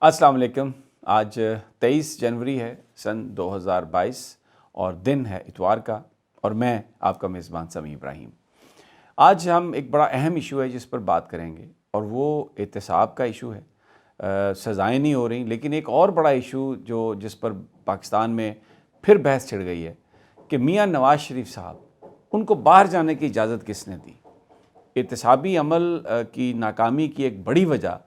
अस्सलाम वालेकुम। आज 23 जनवरी है सन 2022 और दिन है इतवार का और मैं आपका मेज़बान समी इब्राहिम। आज हम एक बड़ा अहम इशू है जिस पर बात करेंगे और वो एहतसाब का इशू है। सज़ाएँ नहीं हो रही, लेकिन एक और बड़ा इशू जिस पर पाकिस्तान में फिर बहस छिड़ गई है कि मियां नवाज़ शरीफ साहब, उनको बाहर जाने की इजाज़त किसने दी। एहतसाबी अमल की नाकामी की एक बड़ी वजह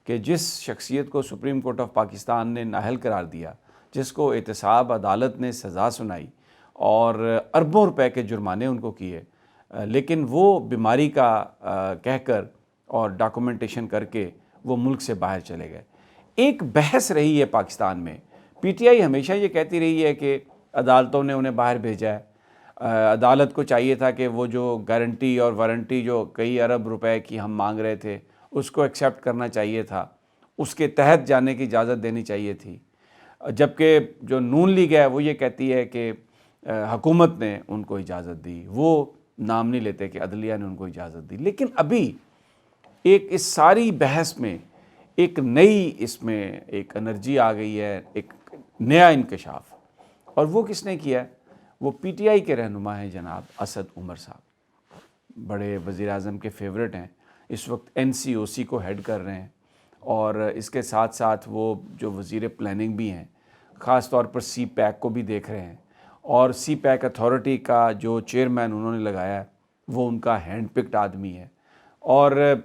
कि जिस शख्सियत को सुप्रीम कोर्ट ऑफ पाकिस्तान ने नाअहल करार दिया, जिसको एहतसाब अदालत ने सज़ा सुनाई और अरबों रुपए के जुर्माने उनको किए, लेकिन वो बीमारी का कहकर और डॉक्यूमेंटेशन करके वो मुल्क से बाहर चले गए। एक बहस रही है पाकिस्तान में। पीटीआई हमेशा ये कहती रही है कि अदालतों ने उन्हें बाहर भेजा है। अदालत को चाहिए था कि वो जो गारंटी और वारंटी जो कई अरब रुपए की हम मांग रहे थे उसको एक्सेप्ट करना चाहिए था, उसके तहत जाने की इजाज़त देनी चाहिए थी। जबकि जो नून लीग है वो ये कहती है कि हुकूमत ने उनको इजाज़त दी। वो नाम नहीं लेते कि अदलिया ने उनको इजाज़त दी। लेकिन अभी एक इस सारी बहस में एक नई इसमें एक एनर्जी आ गई है, एक नया इंकशाफ, और वो किसने किया है? वो पीटीआई के रहनुमा हैं जनाब असद उमर साहब। बड़े वज़ीर-ए-आज़म के फेवरेट हैं, इस वक्त एनसीओसी को हेड कर रहे हैं और इसके साथ साथ वो जो वज़ीर प्लानिंग भी हैं, ख़ास तौर पर सी पैक को भी देख रहे हैं। और सी पैक अथॉरिटी का जो चेयरमैन उन्होंने लगाया है वो उनका हैंड पिक्ड आदमी है और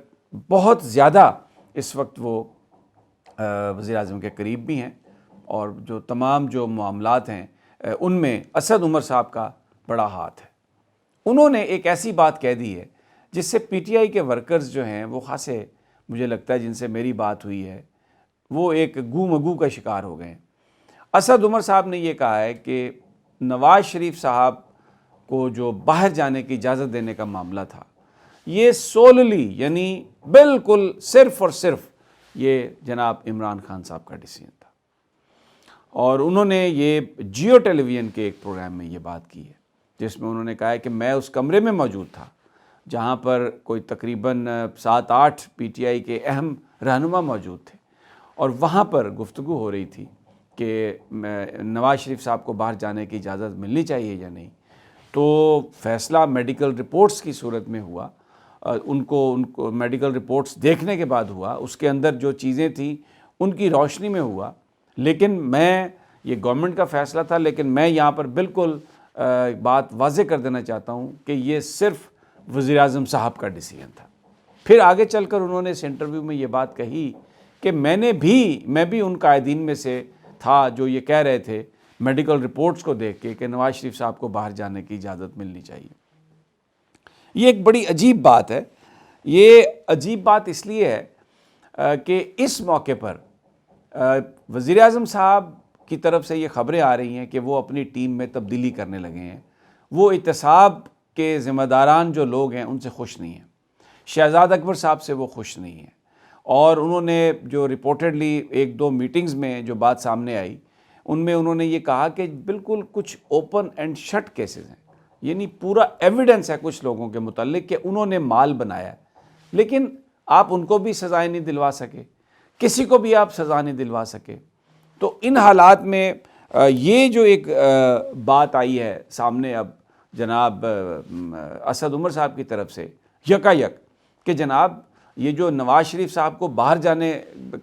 बहुत ज़्यादा इस वक्त वो वज़ीर-ए-आज़म के करीब भी हैं और जो तमाम जो मामलात हैं उनमें असद उमर साहब का बड़ा हाथ है। उन्होंने एक ऐसी बात कह दी है जिससे पीटीआई के वर्कर्स जो हैं वो खासे, मुझे लगता है जिनसे मेरी बात हुई है, वो एक गू मगू का शिकार हो गए हैं। असद उमर साहब ने ये कहा है कि नवाज़ शरीफ साहब को जो बाहर जाने की इजाज़त देने का मामला था, ये सोलली यानी बिल्कुल सिर्फ़ और सिर्फ ये जनाब इमरान खान साहब का डिसीजन था। और उन्होंने ये जियो टेलीविज़न के एक प्रोग्राम में ये बात की है जिसमें उन्होंने कहा है कि मैं उस कमरे में मौजूद था जहाँ पर कोई तकरीबन 7-8 पीटीआई के अहम रहनुमा मौजूद थे और वहाँ पर गुफ्तगू हो रही थी कि नवाज़ शरीफ साहब को बाहर जाने की इजाज़त मिलनी चाहिए या नहीं। तो फ़ैसला मेडिकल रिपोर्ट्स की सूरत में हुआ। उनको मेडिकल रिपोर्ट्स देखने के बाद हुआ, उसके अंदर जो चीज़ें थी उनकी रोशनी में हुआ। लेकिन ये गवर्नमेंट का फ़ैसला था, लेकिन मैं यहाँ पर बिल्कुल बात वाज़ेह कर देना चाहता हूँ कि ये सिर्फ़ वज़ीर-ए-आज़म साहब का डिसीजन था। फिर आगे चलकर उन्होंने इस इंटरव्यू में ये बात कही कि मैं भी उन कायदीन में से था जो ये कह रहे थे मेडिकल रिपोर्ट्स को देख के कि नवाज़ शरीफ साहब को बाहर जाने की इजाज़त मिलनी चाहिए। ये एक बड़ी अजीब बात है। ये अजीब बात इसलिए है कि इस मौके पर वज़ीर-ए-आज़म साहब की तरफ से ये ख़बरें आ रही हैं कि वो अपनी टीम में तब्दीली करने लगे हैं। वो एहतसाब के ज़िम्मेदारान जो लोग हैं उनसे खुश नहीं हैं। शहज़ाद अकबर साहब से वो खुश नहीं हैं और उन्होंने जो रिपोर्टेडली 1-2 मीटिंग्स में जो बात सामने आई उनमें उन्होंने ये कहा कि बिल्कुल कुछ ओपन एंड शट केसेस हैं, यानी पूरा एविडेंस है कुछ लोगों के मुताल्लिक कि उन्होंने माल बनाया है, लेकिन आप उनको भी सज़ाएँ नहीं दिलवा सके, किसी को भी आप सज़ा नहीं दिलवा सके। तो इन हालात में ये जो एक बात आई है सामने अब जनाब असद उमर साहब की तरफ से यकायक कि जनाब ये जो नवाज़ शरीफ साहब को बाहर जाने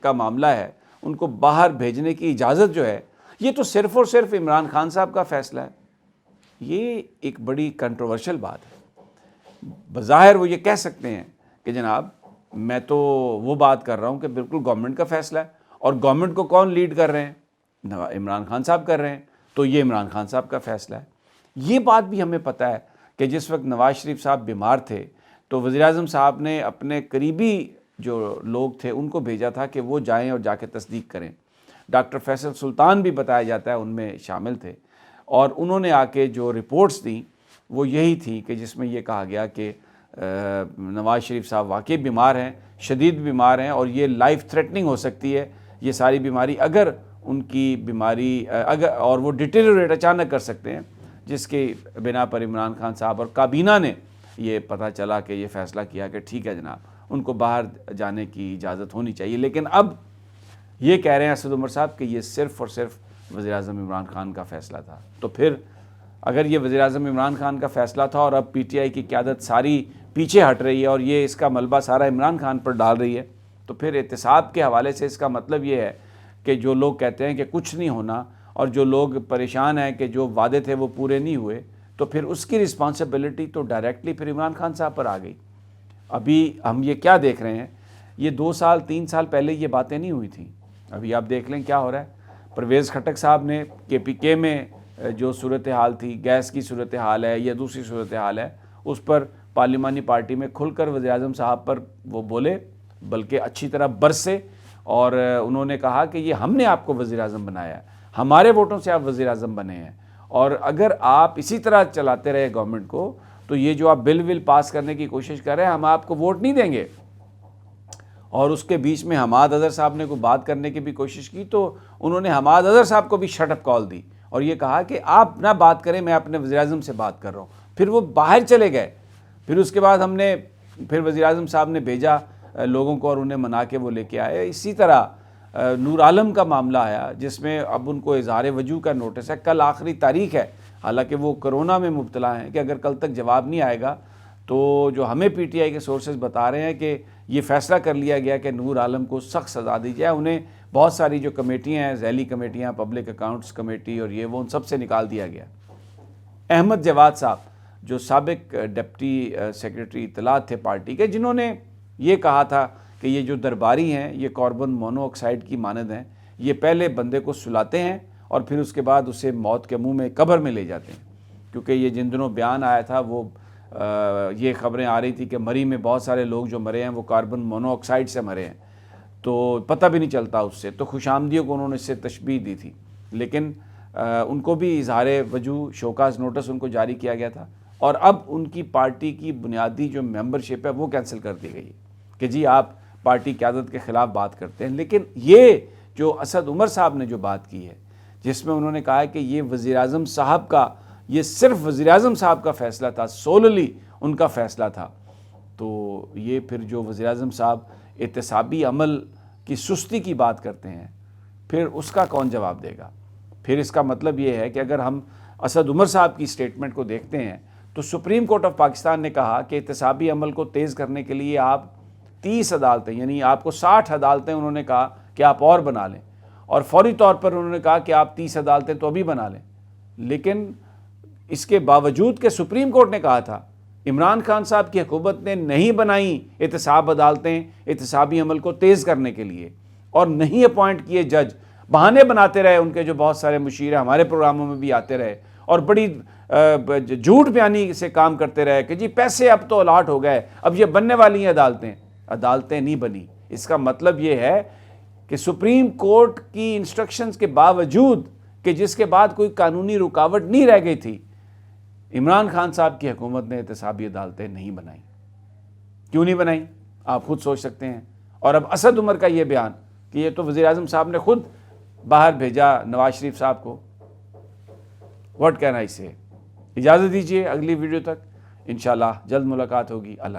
का मामला है, उनको बाहर भेजने की इजाज़त जो है, ये तो सिर्फ़ और सिर्फ इमरान खान साहब का फ़ैसला है। ये एक बड़ी कंट्रोवर्शियल बात है। बज़ाहिर वो ये कह सकते हैं कि जनाब मैं तो वो बात कर रहा हूँ कि बिल्कुल गवर्नमेंट का फ़ैसला है और गवर्नमेंट को कौन लीड कर रहे हैं? इमरान खान साहब कर रहे हैं, तो ये इमरान खान साहब का फ़ैसला है। ये बात भी हमें पता है कि जिस वक्त नवाज़ शरीफ साहब बीमार थे तो वज़ीर-ए-आज़म साहब ने अपने करीबी जो लोग थे उनको भेजा था कि वो जाएं और जाके तस्दीक करें। डॉक्टर फैसल सुल्तान भी बताया जाता है उनमें शामिल थे और उन्होंने आके जो रिपोर्ट्स दी वो यही थी कि जिसमें ये कहा गया कि नवाज़ शरीफ साहब वाकई बीमार हैं, शदीद बीमार हैं और ये लाइफ थ्रेटनिंग हो सकती है ये सारी बीमारी, अगर उनकी बीमारी अगर और वो डिटेरियोरेट अचानक कर सकते हैं, जिसके बिना पर इमरान खान साहब और काबीना ने ये पता चला कि ये फ़ैसला किया कि ठीक है जनाब उनको बाहर जाने की इजाज़त होनी चाहिए। लेकिन अब یہ کہہ رہے ہیں اسد عمر صاحب کہ یہ صرف اور صرف وزیر اعظم عمران خان کا فیصلہ تھا. تو پھر اگر یہ وزیر اعظم عمران خان کا فیصلہ تھا اور اب پی ٹی آئی کی قیادت ساری پیچھے ہٹ رہی ہے اور یہ اس کا ملبہ سارا عمران خان پر ڈال رہی ہے، تو پھر احتساب کے حوالے سے اس کا مطلب یہ ہے کہ جو لوگ کہتے ہیں کہ کچھ نہیں ہونا اور جو لوگ پریشان ہیں کہ جو وعدے تھے وہ پورے نہیں ہوئے، تو پھر اس کی رسپانسبلٹی تو ڈائریکٹلی پھر عمران خان صاحب پر آ گئی. ابھی ہم یہ کیا دیکھ رہے ہیں، یہ 2 سال 3 سال پہلے یہ باتیں نہیں ہوئی تھیں. ابھی آپ دیکھ لیں کیا ہو رہا ہے. پرویز خٹک صاحب نے KPK میں جو صورتحال تھی، گیس کی صورتحال ہے یا دوسری صورتحال ہے، اس پر پارلیمانی پارٹی میں کھل کر وزیر اعظم صاحب پر وہ بولے، بلکہ اچھی طرح برسے، اور انہوں نے کہا کہ یہ ہم نے آپ کو وزیر اعظم بنایا ہے، ہمارے ووٹوں سے آپ وزیر اعظم بنے ہیں، اور اگر آپ اسی طرح چلاتے رہے گورنمنٹ کو تو یہ جو آپ بل پاس کرنے کی کوشش کر رہے ہیں، ہم آپ کو ووٹ نہیں دیں گے. اور اس کے بیچ میں حماد اظہر صاحب نے کوئی بات کرنے کی بھی کوشش کی تو انہوں نے حماد اظہر صاحب کو بھی شٹ اپ کال دی اور یہ کہا کہ آپ نہ بات کریں، میں اپنے وزیر اعظم سے بات کر رہا ہوں. پھر وہ باہر چلے گئے. پھر اس کے بعد ہم نے پھر وزیر اعظم صاحب نے بھیجا لوگوں کو اور انہیں منا کے وہ لے کے آئے. اسی طرح نور عالم کا معاملہ آیا جس میں اب ان کو اظہار وجوہ کا نوٹس ہے. کل آخری تاریخ ہے، حالانکہ وہ کرونا میں مبتلا ہیں، کہ اگر کل تک جواب نہیں آئے گا تو جو ہمیں پی ٹی آئی کے سورسز بتا رہے ہیں کہ یہ فیصلہ کر لیا گیا کہ نور عالم کو سخت سزا دی جائے. انہیں بہت ساری جو کمیٹیاں ہیں، ذیلی کمیٹیاں، پبلک اکاؤنٹس کمیٹی اور یہ وہ، ان سب سے نکال دیا گیا. احمد جواد صاحب جو سابق ڈپٹی سیکرٹری اطلاعات تھے پارٹی کے، جنہوں نے یہ کہا تھا کہ یہ جو درباری ہیں یہ کاربن مونو آکسائڈ کی مانند ہیں، یہ پہلے بندے کو سلاتے ہیں اور پھر اس کے بعد اسے موت کے منہ میں قبر میں لے جاتے ہیں. کیونکہ یہ جن دنوں بیان آیا تھا وہ یہ خبریں آ رہی تھی کہ مری میں بہت سارے لوگ جو مرے ہیں وہ کاربن مونو آکسائڈ سے مرے ہیں، تو پتہ بھی نہیں چلتا اس سے. تو خوش آمدیوں کو انہوں نے اس سے تشبیہ دی تھی، لیکن ان کو بھی اظہار وجوہ شوکاز نوٹس ان کو جاری کیا گیا تھا، اور اب ان کی پارٹی کی بنیادی جو ممبرشپ ہے وہ کینسل کر دی گئی کہ جی آپ پارٹی قیادت کے خلاف بات کرتے ہیں. لیکن یہ جو اسد عمر صاحب نے جو بات کی ہے، جس میں انہوں نے کہا ہے کہ یہ وزیر اعظم صاحب کا، یہ صرف وزیر اعظم صاحب کا فیصلہ تھا، سوللی ان کا فیصلہ تھا، تو یہ پھر جو وزیر اعظم صاحب احتسابی عمل کی سستی کی بات کرتے ہیں، پھر اس کا کون جواب دے گا؟ پھر اس کا مطلب یہ ہے کہ اگر ہم اسد عمر صاحب کی سٹیٹمنٹ کو دیکھتے ہیں تو سپریم کورٹ آف پاکستان نے کہا کہ احتسابی عمل کو تیز کرنے کے لیے آپ 30 عدالتیں، یعنی آپ کو 60 عدالتیں انہوں نے کہا کہ آپ اور بنا لیں، اور فوری طور پر انہوں نے کہا کہ آپ 30 عدالتیں تو ابھی بنا لیں. لیکن اس کے باوجود کہ سپریم کورٹ نے کہا تھا، عمران خان صاحب کی حکومت نے نہیں بنائیں احتساب عدالتیں احتسابی عمل کو تیز کرنے کے لیے، اور نہیں اپوائنٹ کیے جج. بہانے بناتے رہے ان کے جو بہت سارے مشیر ہیں، ہمارے پروگراموں میں بھی آتے رہے اور بڑی جھوٹ بیانی سے کام کرتے رہے کہ جی پیسے اب تو الاٹ ہو گئے، اب یہ بننے والی ہیں عدالتیں. عدالتیں نہیں بنی. اس کا مطلب یہ ہے کہ سپریم کورٹ کی انسٹرکشنز کے باوجود کہ جس کے بعد کوئی قانونی رکاوٹ نہیں رہ گئی تھی، عمران خان صاحب کی حکومت نے احتسابی عدالتیں نہیں بنائیں. کیوں نہیں بنائیں؟ آپ خود سوچ سکتے ہیں. اور اب اسد عمر کا یہ بیان کہ یہ تو وزیر اعظم صاحب نے خود باہر بھیجا نواز شریف صاحب کو. واٹ کین آئی سے؟ اجازت دیجیے اگلی ویڈیو تک انشاءاللہ جلد ملاقات ہوگی. اللہ